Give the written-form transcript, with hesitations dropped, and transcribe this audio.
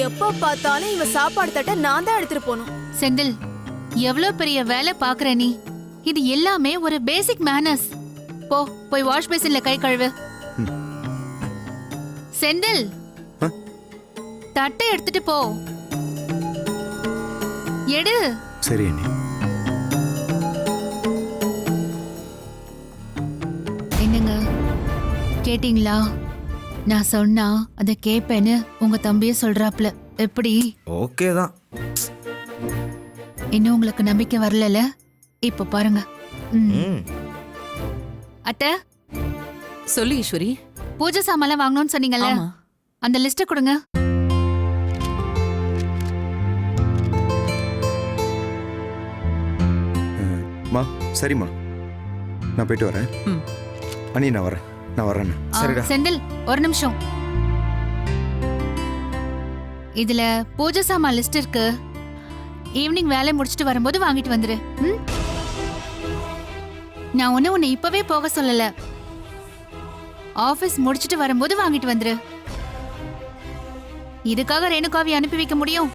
எப்ப பார்த்தாலும் இவ சாப்பாடு தட்ட நான் தான் எடுத்துட்டு போகணும். செந்தில், எவ்வளவு பெரிய வேலை பாக்குற நீ. இது எல்லாமே ஒரு பேசிக் மேனர்ஸ். போய் வாஷ் பேசின்ல கை கழுவு. செந்தில், தட்டை எடுத்துட்டு போ. எடு. சரி அண்ணி. என்னங்க கேட்டீங்களா? நான் சொன்னா அத கேப்பேன்னு உங்க தம்பியே சொல்றாப்ல. எப்படி? ஓகே தான். இன்னும் உங்களுக்கு நம்பிக்கை வரல? இப்ப பாருங்க. அத்தை, சொல்லு ஈஸ்வரி. பூஜை சாமான் வாங்கணும்னு சொன்னீங்கல்ல, ஆமா. அந்த லிஸ்ட் கொடுங்க. மா சரிம்மா, நான் போயிட்டு வரேன். அண்ணி நான் வரேன். சரிடா. செந்தில், ஒரு நிமிஷம். இதுல பூஜை சாமான் லிஸ்ட் இருக்கு. ஈவினிங் வேலை முடிச்சிட்டு வரும்போது வாங்கிட்டு வந்துரு. நான் உன்னை இப்பவே போக சொல்லல. ஆபீஸ் முடிச்சிட்டு வரும்போது வாங்கிட்டு வந்துரு. இதுக்காக ரேணுகாவை அனுப்பி வைக்க முடியும்?